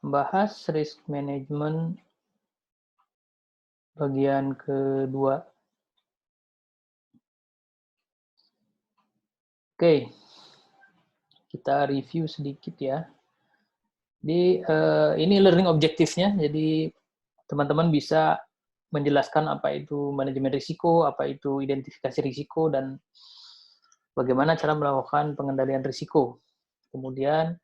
Bahas risk management bagian kedua. Oke, kita review sedikit ya. Ini learning objektifnya, jadi teman-teman bisa menjelaskan apa itu manajemen risiko, apa itu identifikasi risiko, dan bagaimana cara melakukan pengendalian risiko. Kemudian,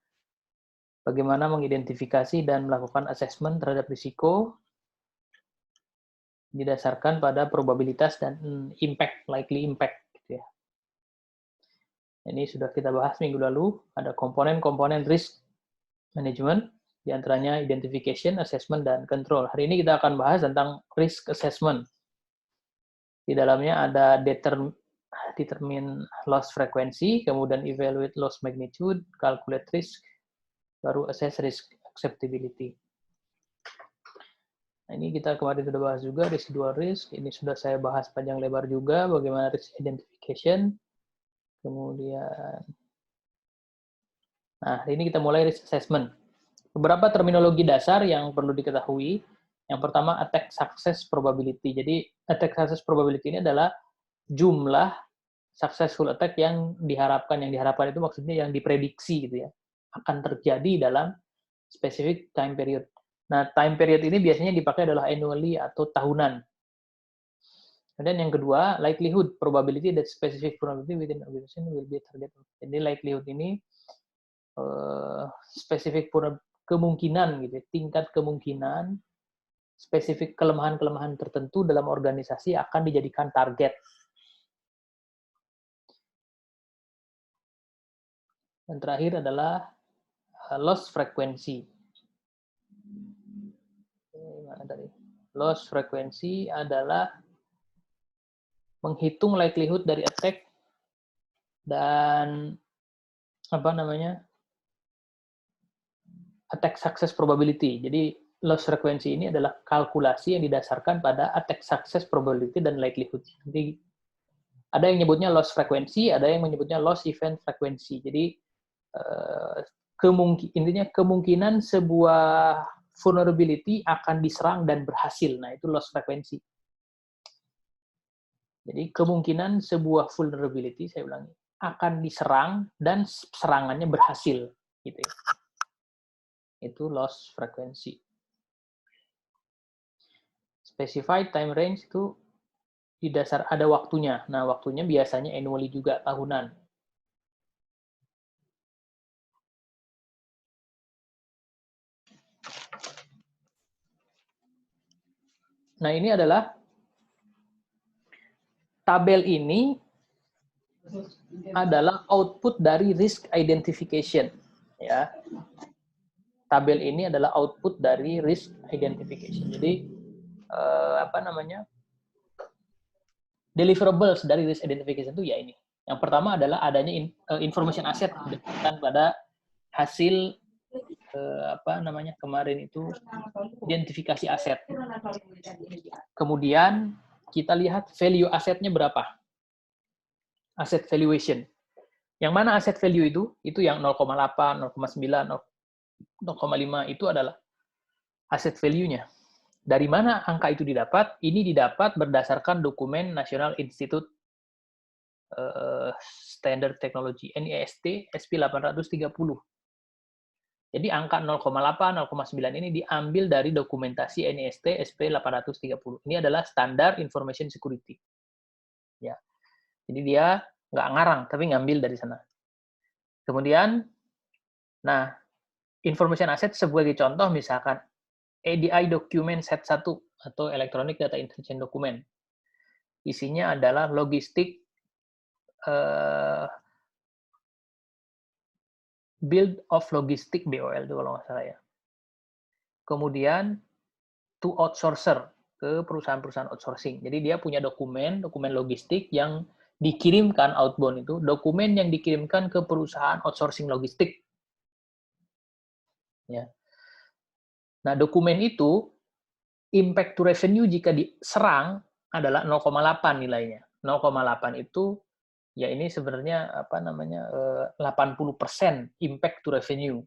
bagaimana mengidentifikasi dan melakukan assessment terhadap risiko didasarkan pada probabilitas dan impact, likely impact. Gitu ya. Ini sudah kita bahas minggu lalu, ada komponen-komponen risk management, di antaranya identification, assessment, dan control. Hari ini kita akan bahas tentang risk assessment. Di dalamnya ada determine loss frequency, kemudian evaluate loss magnitude, calculate risk, baru assess risk acceptability. Nah, ini kita kemarin sudah bahas juga, residual risk. Ini sudah saya bahas panjang lebar juga, bagaimana risk identification. Kemudian, nah hari ini kita mulai risk assessment. Beberapa terminologi dasar yang perlu diketahui. Yang pertama, attack success probability. Jadi, attack success probability ini adalah jumlah successful attack yang diharapkan. Yang diharapkan itu maksudnya yang diprediksi gitu ya, akan terjadi dalam specific time period. Nah, time period ini biasanya dipakai adalah annually atau tahunan. Dan yang kedua, likelihood probability that specific probability within organization will be target. Jadi likelihood ini spesifik kemungkinan gitu, tingkat kemungkinan spesifik kelemahan-kelemahan tertentu dalam organisasi akan dijadikan target. Dan terakhir adalah loss frequency. Loss frequency adalah menghitung likelihood dari attack dan attack success probability. Jadi loss frequency ini adalah kalkulasi yang didasarkan pada attack success probability dan likelihood. Jadi ada yang menyebutnya loss frequency, ada yang menyebutnya loss event frequency. Jadi intinya kemungkinan sebuah vulnerability akan diserang dan berhasil. Nah, itu loss frequency. Jadi kemungkinan sebuah vulnerability, saya ulangi, akan diserang dan serangannya berhasil. Gitu ya. Itu loss frequency. Specified time range itu di dasar ada waktunya. Nah, waktunya biasanya annually juga, tahunan. Nah, ini adalah tabel ini adalah output dari risk identification. Ya. Tabel ini adalah output dari risk identification. Jadi, deliverables dari risk identification itu ya ini. Yang pertama adalah adanya information asset berdasarkan pada hasil kemarin itu identifikasi aset. Kemudian kita lihat value asetnya berapa. Asset valuation. Yang mana asset value itu? Itu yang 0,8, 0,9, 0,5 itu adalah asset value-nya. Dari mana angka itu didapat? Ini didapat berdasarkan dokumen National Institute Standard Technology, NIST SP830. Jadi angka 0,8, 0,9 ini diambil dari dokumentasi NIST SP830. Ini adalah standar information security. Ya. Jadi dia nggak ngarang, tapi ngambil dari sana. Kemudian, nah, information asset sebagai contoh misalkan ADI document set 1 atau Electronic Data Intelligence Document. Isinya adalah logistik build of logistik BOL itu kalau nggak salah ya. Kemudian to outsourcer ke perusahaan-perusahaan outsourcing. Jadi dia punya dokumen logistik yang dikirimkan outbound itu, dokumen yang dikirimkan ke perusahaan outsourcing logistik. Ya. Nah, dokumen itu impact to revenue jika diserang adalah 0,8 nilainya. 0,8 itu ya ini sebenarnya 80% impact to revenue.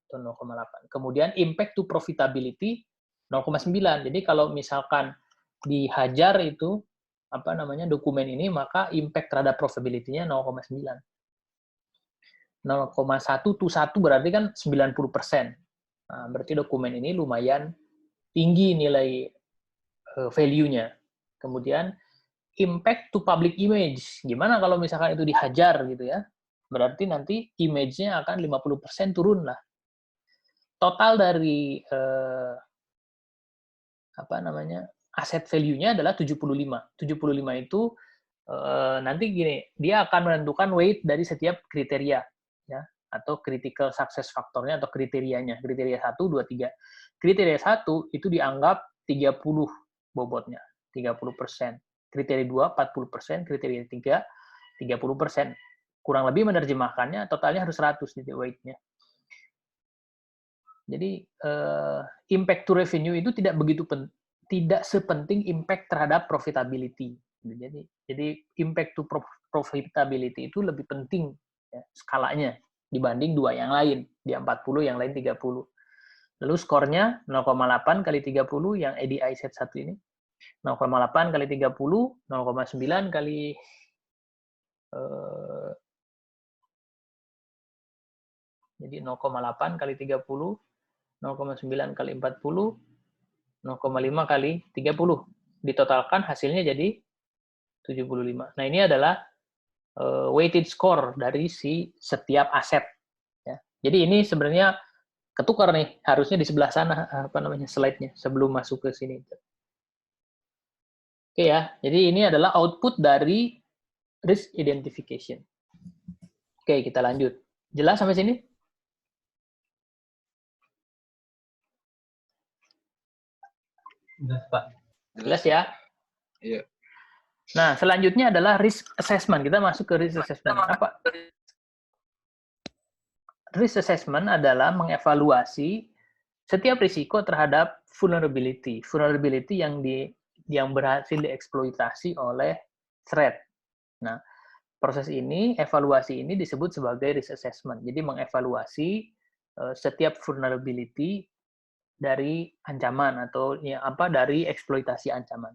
atau 0,8. Kemudian impact to profitability 0,9. Jadi kalau misalkan dihajar itu apa namanya dokumen ini, maka impact terhadap profitability-nya 0,9. 0,1 to 1 berarti kan 90%. Nah, berarti dokumen ini lumayan tinggi nilai value-nya. Kemudian impact to public image. Gimana kalau misalkan itu dihajar gitu ya? Berarti nanti image-nya akan 50% turun lah. Total dari apa namanya? Aset value-nya adalah 75. 75 itu nanti gini, dia akan menentukan weight dari setiap kriteria ya, atau critical success factor-nya atau kriterianya. Kriteria 1, 2, 3. Kriteria 1 itu dianggap 30 bobotnya, 30%. Kriteria 2, 40%. Kriteria 3, 30%. Kurang lebih menerjemahkannya, totalnya harus 100 titik weight-nya. Jadi, impact to revenue itu tidak sepenting impact terhadap profitability. Jadi impact to profitability itu lebih penting ya, skalanya dibanding dua yang lain. Dia 40, yang lain 30. Lalu skornya 0,8 kali 30 yang ADI set 1 ini. 0,8 kali 30, 0,9 kali jadi 0,8 kali 30, 0,9 kali 40, 0,5 kali 30. Ditotalkan hasilnya jadi 75. Nah, ini adalah weighted score dari si setiap aset. Ya. Jadi ini sebenarnya ketukar nih, harusnya di sebelah sana apa namanya slide-nya sebelum masuk ke sini. Oke ya, jadi ini adalah output dari risk identification. Oke, kita lanjut. Jelas sampai sini? Jelas, Pak. Jelas ya? Iya. Nah, selanjutnya adalah risk assessment. Kita masuk ke risk assessment. Apa? Risk assessment adalah mengevaluasi setiap risiko terhadap vulnerability. Vulnerability yang berhasil dieksploitasi oleh threat. Nah, proses ini, evaluasi ini disebut sebagai risk assessment. Jadi mengevaluasi setiap vulnerability dari ancaman atau ya, dari eksploitasi ancaman.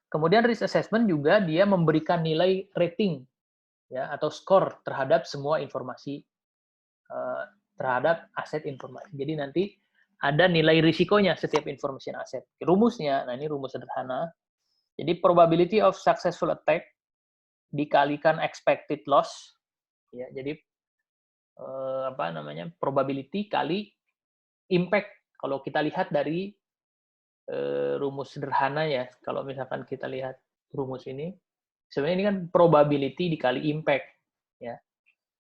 Kemudian risk assessment juga dia memberikan nilai rating ya atau skor terhadap semua informasi terhadap aset informasi. Jadi nanti ada nilai risikonya setiap information aset. Rumusnya, nah ini rumus sederhana. Jadi probability of successful attack dikalikan expected loss ya. Jadi apa namanya? Probability kali impact. Kalau kita lihat dari rumus sederhana ya, kalau misalkan kita lihat rumus ini, sebenarnya ini kan probability dikali impact ya.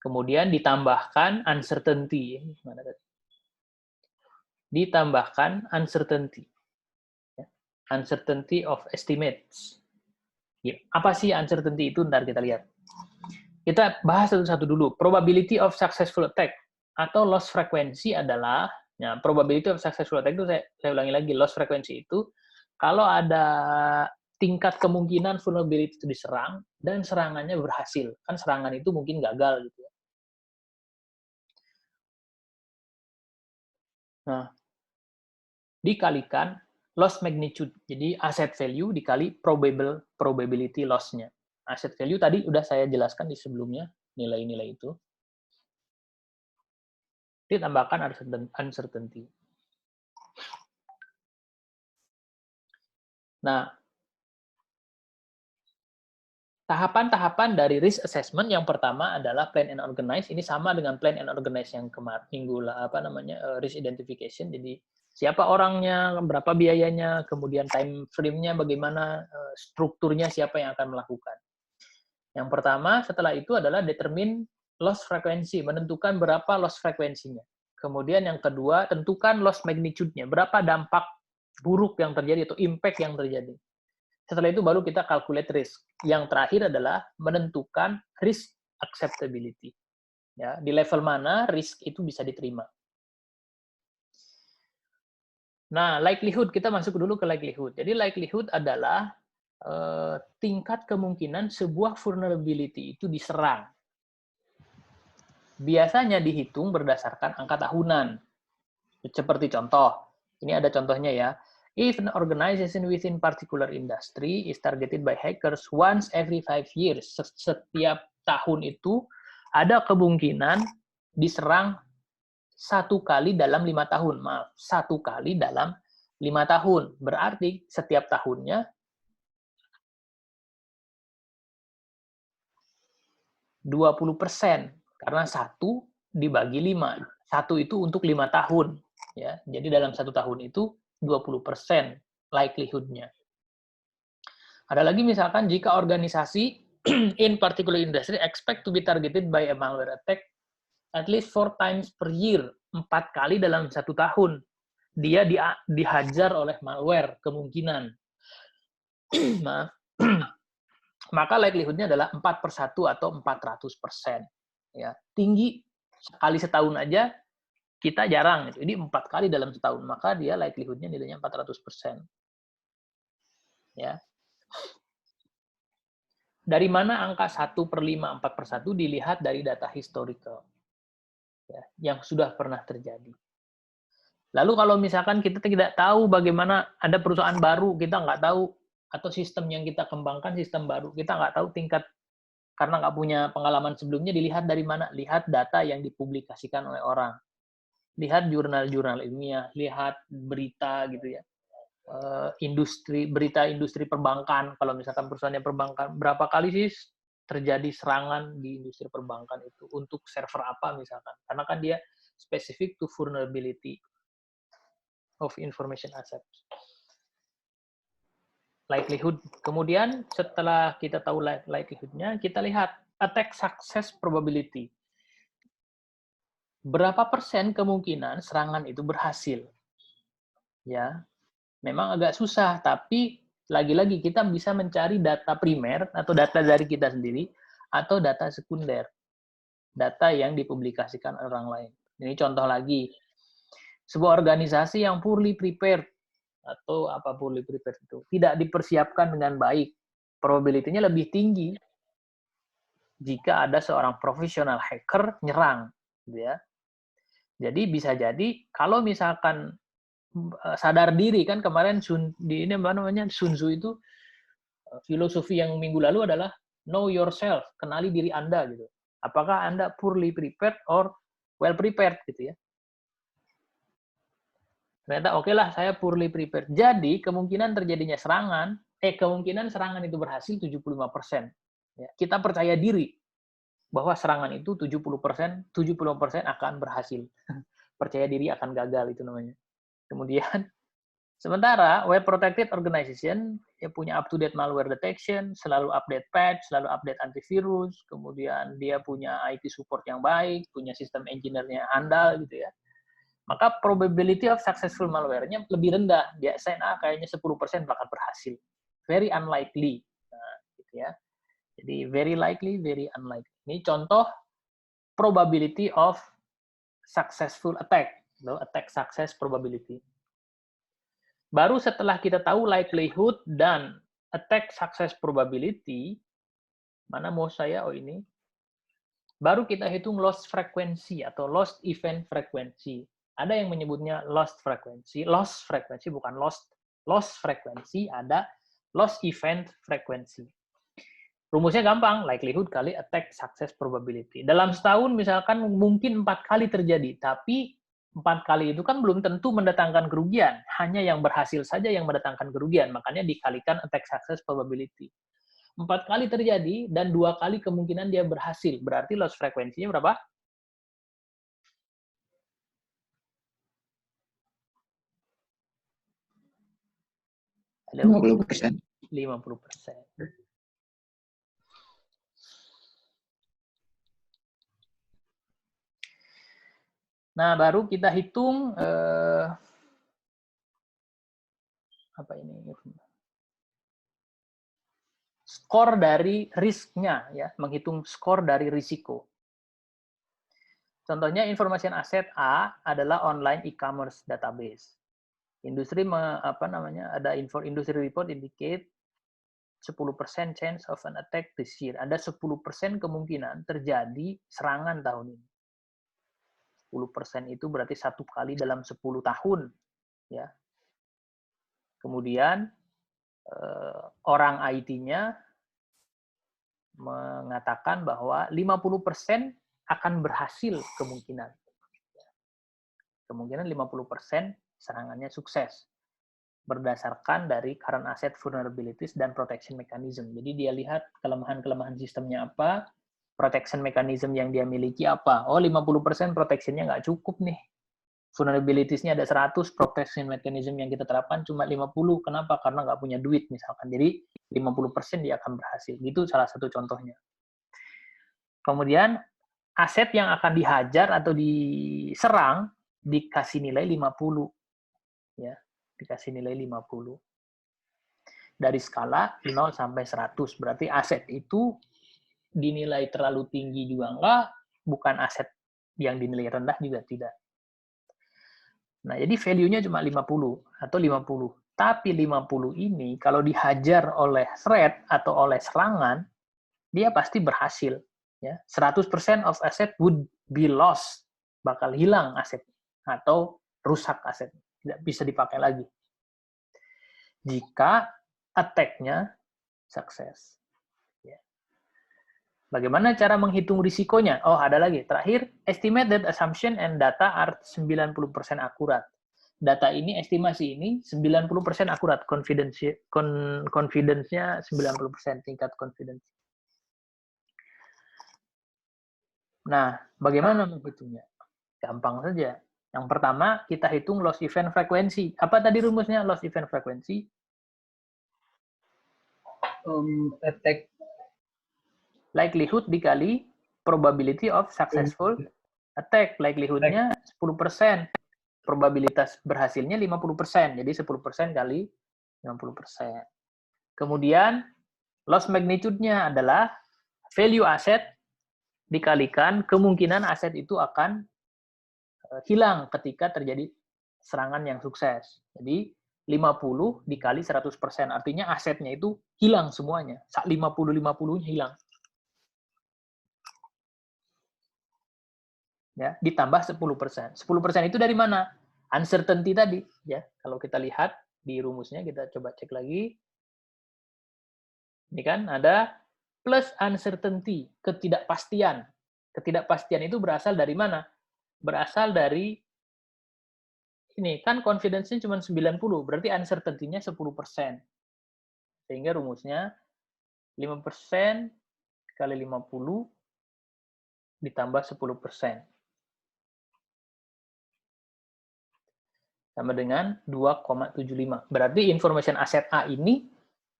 Kemudian ditambahkan uncertainty. Mana tadi? Ditambahkan uncertainty. Ya. Uncertainty of estimates. Ya. Apa sih uncertainty itu? Ntar kita lihat. Kita bahas satu-satu dulu. Probability of successful attack atau loss frequency adalah, ya, probability of successful attack itu saya ulangi lagi, loss frequency itu kalau ada tingkat kemungkinan vulnerability itu diserang dan serangannya berhasil. Kan serangan itu mungkin gagal gitu ya. Nah, dikalikan loss magnitude. Jadi asset value dikali probability loss-nya. Asset value tadi udah saya jelaskan di sebelumnya, nilai-nilai itu. Ditambahkan uncertainty. Nah, tahapan-tahapan dari risk assessment yang pertama adalah plan and organize. Ini sama dengan plan and organize yang kemarin minggu risk identification. Jadi siapa orangnya, berapa biayanya, kemudian time frame-nya bagaimana, strukturnya siapa yang akan melakukan. Yang pertama setelah itu adalah determine loss frequency, menentukan berapa loss frekuensinya. Kemudian yang kedua, tentukan loss magnitude-nya, berapa dampak buruk yang terjadi atau impact yang terjadi. Setelah itu baru kita calculate risk. Yang terakhir adalah menentukan risk acceptability. Ya, di level mana risk itu bisa diterima. Nah, likelihood, kita masuk dulu ke likelihood. Jadi likelihood adalah tingkat kemungkinan sebuah vulnerability itu diserang. biasanya dihitung berdasarkan angka tahunan. Seperti contoh, ini ada contohnya ya. If an organization within particular industry is targeted by hackers once every 5 years, setiap tahun itu ada kemungkinan diserang 1 kali dalam 5 tahun. Maaf, 1 kali dalam 5 tahun. Berarti setiap tahunnya 20%. Karena 1 dibagi 5. 1 itu untuk 5 tahun. Ya, jadi dalam 1 tahun itu 20% likelihood-nya. Ada lagi misalkan jika organisasi in particular industry expect to be targeted by a malware attack at least 4 times per year, 4 kali dalam 1 tahun. Dia dihajar oleh malware, kemungkinan. Maka likelihood-nya adalah 4/1 atau 400%. Ya, tinggi sekali setahun aja kita jarang. Ini 4 kali dalam setahun, maka dia likelihood-nya nilainya 400%. Ya. Dari mana angka 1/5, 4/1 dilihat dari data historical. Ya, yang sudah pernah terjadi. Lalu kalau misalkan kita tidak tahu bagaimana ada perusahaan baru, kita nggak tahu, atau sistem yang kita kembangkan sistem baru, kita nggak tahu tingkat, karena nggak punya pengalaman sebelumnya, dilihat dari mana? Lihat data yang dipublikasikan oleh orang. Lihat jurnal-jurnal ilmiah, lihat berita gitu ya. Berita industri perbankan, kalau misalkan perusahaannya perbankan, berapa kali sih terjadi serangan di industri perbankan itu, untuk server apa misalkan. Karena kan dia specific to vulnerability of information assets. Likelihood. Kemudian setelah kita tahu likelihood-nya, kita lihat attack success probability. Berapa persen kemungkinan serangan itu berhasil? Ya, memang agak susah, tapi lagi-lagi kita bisa mencari data primer atau data dari kita sendiri atau data sekunder, data yang dipublikasikan orang lain. Ini contoh lagi. Sebuah organisasi yang poorly prepared, atau apa poorly prepared itu, tidak dipersiapkan dengan baik, probability-nya lebih tinggi jika ada seorang profesional hacker nyerang, gitu ya. Jadi bisa jadi kalau misalkan sadar diri, kan kemarin di ini apa namanya, Sun Tzu itu filosofi yang minggu lalu adalah know yourself, kenali diri Anda gitu. Apakah Anda poorly prepared or well prepared gitu ya. Ternyata oke lah, saya poorly prepared. Jadi, kemungkinan terjadinya serangan, kemungkinan serangan itu berhasil 75%. Ya, kita percaya diri bahwa serangan itu 70% akan berhasil. Percaya diri akan gagal, itu namanya. Kemudian, sementara web protected organization ya punya up-to-date malware detection, selalu update patch, selalu update antivirus, kemudian dia punya IT support yang baik, punya sistem engineer-nya handal gitu ya. Maka probability of successful malware-nya lebih rendah. Dia assign kayaknya 10% bakal berhasil. Very unlikely. Nah, gitu ya. Jadi very likely, very unlikely. Ini contoh probability of successful attack. Attack success probability. Baru setelah kita tahu likelihood dan attack success probability, mana mau saya, ini. Baru kita hitung loss frequency atau lost event frequency. Ada yang menyebutnya loss frequency bukan lost. Loss frequency, ada loss event frequency. Rumusnya gampang, likelihood kali attack success probability. Dalam setahun misalkan mungkin 4 kali terjadi, tapi 4 kali itu kan belum tentu mendatangkan kerugian. Hanya yang berhasil saja yang mendatangkan kerugian. Makanya dikalikan attack success probability. 4 kali terjadi dan 2 kali kemungkinan dia berhasil. Berarti loss frekuensinya berapa? Halo? 50%. 50%. Nah, baru kita hitung apa ini? Skor dari risknya, ya, menghitung skor dari risiko. Contohnya information asset A adalah online e-commerce database. Industri ada industry report indicate 10% chance of an attack this year. Ada 10% kemungkinan terjadi serangan tahun ini. 10% itu berarti 1 kali dalam 10 tahun. Ya. Kemudian orang IT-nya mengatakan bahwa 50% akan berhasil kemungkinan. Kemungkinan 50% serangannya sukses. Berdasarkan dari current asset vulnerabilities dan protection mechanism. Jadi dia lihat kelemahan-kelemahan sistemnya apa, protection mechanism yang dia miliki apa. Oh, 50% protection-nya nggak cukup nih. Vulnerabilities-nya ada 100, protection mechanism yang kita terapkan cuma 50. Kenapa? Karena nggak punya duit misalkan. Jadi 50% dia akan berhasil. Itu salah satu contohnya. Kemudian aset yang akan dihajar atau diserang dikasih nilai 50. Ya, dikasih nilai 50. Dari skala 0 sampai 100. Berarti aset itu dinilai terlalu tinggi juga enggak, bukan aset yang dinilai rendah juga tidak. Nah, jadi value-nya cuma 50 atau 50. Tapi 50 ini kalau dihajar oleh threat atau oleh serangan, dia pasti berhasil. Ya, 100% of asset would be lost. Bakal hilang aset atau rusak aset. Tidak bisa dipakai lagi. Jika attack-nya sukses. Ya. Bagaimana cara menghitung risikonya? Oh, ada lagi. Terakhir, estimate that assumption and data are 90% akurat. Data ini, estimasi ini 90% akurat. Confidence-nya 90%, tingkat confidence. Nah, bagaimana menghitungnya? Gampang saja. Yang pertama, kita hitung loss event frequency. Apa tadi rumusnya loss event frequency? Attack Likelihood dikali probability of successful attack. Likelihood-nya 10%. Probabilitas berhasilnya 50%. Jadi 10% kali 50%. Kemudian, loss magnitude-nya adalah value aset dikalikan kemungkinan aset itu akan hilang ketika terjadi serangan yang sukses. Jadi 50 dikali 100%. Artinya asetnya itu hilang semuanya. 50-50-nya hilang. Ya, ditambah 10%. 10% itu dari mana? Uncertainty tadi. Ya, kalau kita lihat di rumusnya, kita coba cek lagi. Ini kan ada plus uncertainty, ketidakpastian. Ketidakpastian itu berasal dari mana? Berasal dari ini kan confidence-nya cuma 90, berarti uncertainty-nya 10%. Sehingga rumusnya 5% kali 50 ditambah 10%. Sama dengan 2,75. Berarti information asset A ini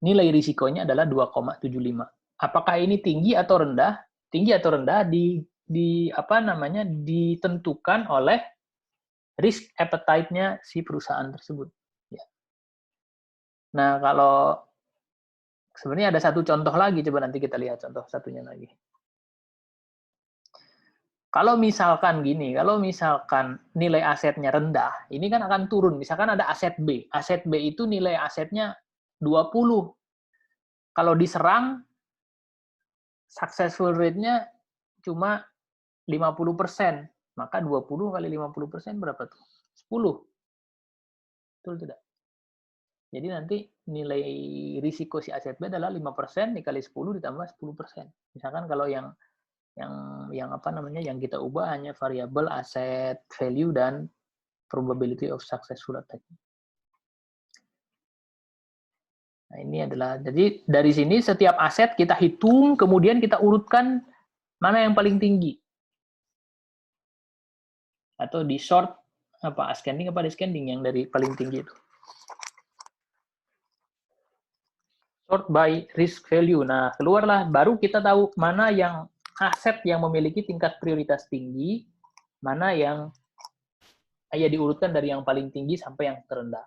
nilai risikonya adalah 2,75. Apakah ini tinggi atau rendah? Tinggi atau rendah ditentukan oleh risk appetite-nya si perusahaan tersebut. Ya. Nah, kalau sebenarnya ada satu contoh lagi, coba nanti kita lihat contoh satunya lagi. Kalau misalkan gini, kalau misalkan nilai asetnya rendah, ini kan akan turun. Misalkan ada aset B. Aset B itu nilai asetnya 20. Kalau diserang, successful rate-nya cuma 50%. Maka 20 kali 50% berapa tuh? 10. Betul tidak? Jadi nanti nilai risiko si aset B adalah 5% dikali 10 ditambah 10%. Misalkan kalau yang kita ubah hanya variabel aset value dan probability of successful attack. Nah, ini adalah, jadi dari sini setiap aset kita hitung, kemudian kita urutkan mana yang paling tinggi. Atau di short, ascending apa descending yang dari paling tinggi itu. Sort by risk value. Nah, keluarlah, baru kita tahu mana yang aset yang memiliki tingkat prioritas tinggi, mana yang diurutkan dari yang paling tinggi sampai yang terendah.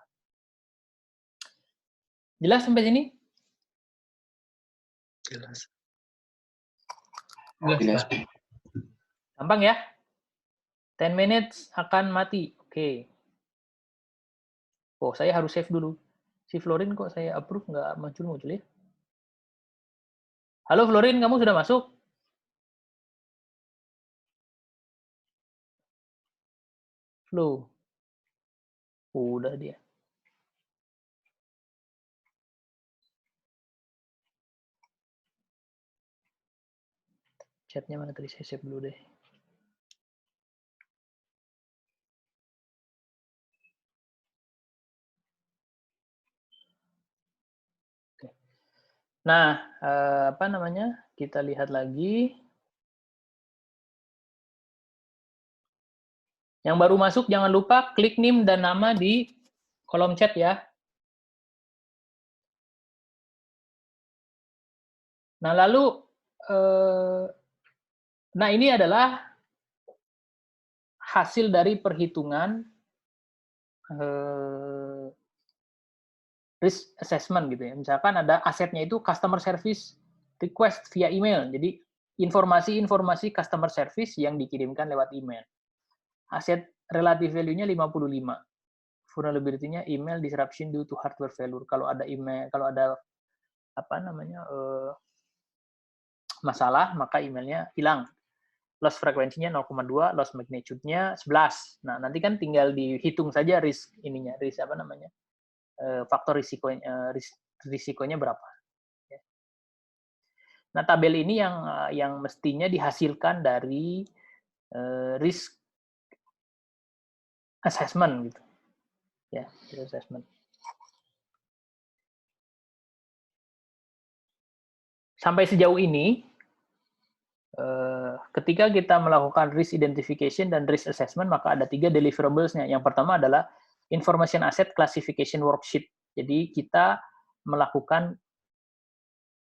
Jelas sampai sini? Jelas. Gampang ya? 10 minutes akan mati. Oke. Oh, saya harus save dulu. Si Florin kok saya approve nggak muncul-muncul ya? Halo Florin, kamu sudah masuk? Flow. Udah dia. Chatnya mana tadi? Saya save dulu deh. Oke. Nah, apa namanya? Kita lihat lagi. Yang baru masuk, jangan lupa klik NIM dan nama di kolom chat ya. Nah, lalu, nah ini adalah hasil dari perhitungan risk assessment gitu ya. Misalkan ada asetnya itu customer service request via email. Jadi informasi-informasi customer service yang dikirimkan lewat email. Aset relative value-nya 55. Vulnerability-nya email disruption due to hardware failure. Kalau ada email, kalau ada apa namanya masalah, maka emailnya hilang. Loss frekuensinya 0,2, loss magnitude-nya 11. Nah, nanti kan tinggal dihitung saja risk ininya, risk apa namanya? Faktor risikonya berapa. Nah, tabel ini yang mestinya dihasilkan dari risk assessment gitu. Ya, risk assessment. Sampai sejauh ini ketika kita melakukan risk identification dan risk assessment, maka ada 3 deliverables-nya. Yang pertama adalah information asset classification worksheet. Jadi kita melakukan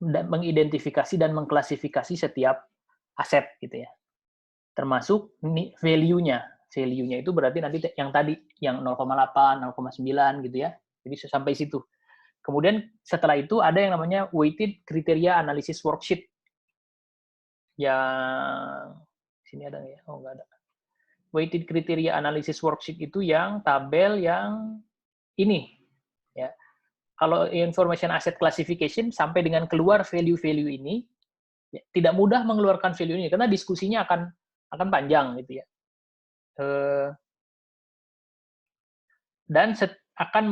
mengidentifikasi dan mengklasifikasi setiap aset gitu ya. Termasuk value-nya. Value-nya itu berarti nanti yang tadi yang 0,8, 0,9 gitu ya. Jadi sampai situ. Kemudian setelah itu ada yang namanya weighted criteria analysis worksheet. Yang sini ada nggak ya? Oh, nggak ada. Weighted criteria analysis worksheet itu yang tabel yang ini ya. Kalau information asset classification sampai dengan keluar value-value ini ya, tidak mudah mengeluarkan value ini karena diskusinya akan panjang gitu ya. Dan akan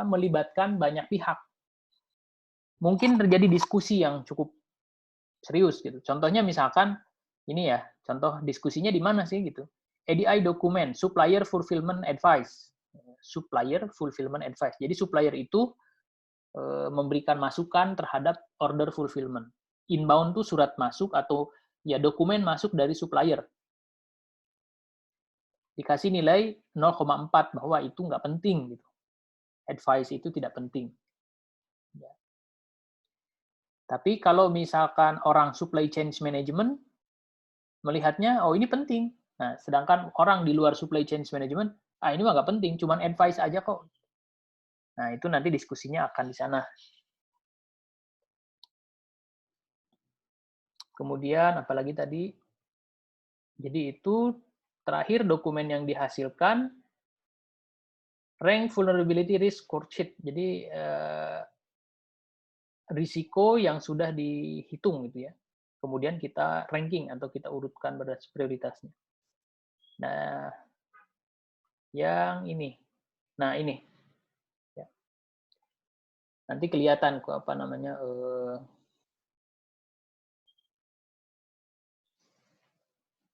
melibatkan banyak pihak. Mungkin terjadi diskusi yang cukup serius gitu. Contohnya misalkan ini ya, contoh diskusinya di mana sih gitu. ADI dokumen, supplier fulfillment advice. Supplier fulfillment advice. Jadi supplier itu memberikan masukan terhadap order fulfillment. Inbound tuh surat masuk atau ya dokumen masuk dari supplier. Dikasih nilai 0,4 bahwa itu nggak penting gitu. Advice itu tidak penting. Ya. Tapi kalau misalkan orang supply chain management melihatnya, oh ini penting. Nah, sedangkan orang di luar supply chain management, ini mah nggak penting, cuman advice aja kok. Nah, itu nanti diskusinya akan di sana. Kemudian, apalagi tadi, jadi itu terakhir dokumen yang dihasilkan, rank vulnerability risk score sheet. Jadi, risiko yang sudah dihitung gitu ya. Kemudian kita ranking atau kita urutkan berdasarkan prioritasnya. Nah, yang ini. Nah, ini. Ya. Nanti kelihatan kok apa namanya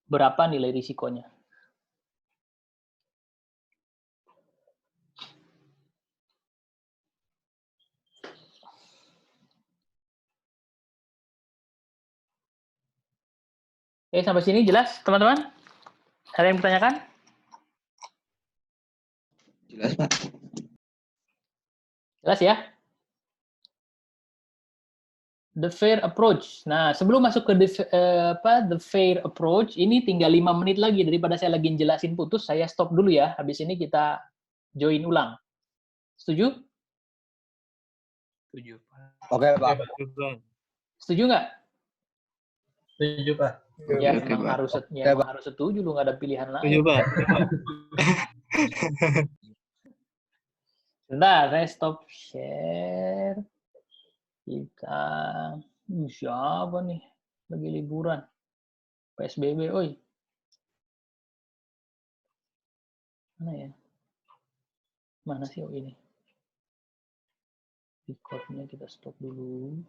berapa nilai risikonya. Sampai sini jelas, teman-teman? Ada yang bertanyakan? Jelas, Pak. Jelas ya? The fair approach. Nah, sebelum masuk ke the fair approach, ini tinggal 5 menit lagi daripada saya lagi jelasin putus, saya stop dulu ya. Habis ini kita join ulang. Setuju? Setuju, Pak. Oke, Pak. Setuju nggak? Setuju, Pak. Ya, Oke, emang Pak. harus Oke, emang Pak. harus setuju, lu nggak ada pilihan Setuju, lain. Pak. Bentar, saya stop share. Kita, siapa nih? Lagi liburan. PSBB, oi. Mana ya? Mana sih ini? Recordnya kita stop dulu.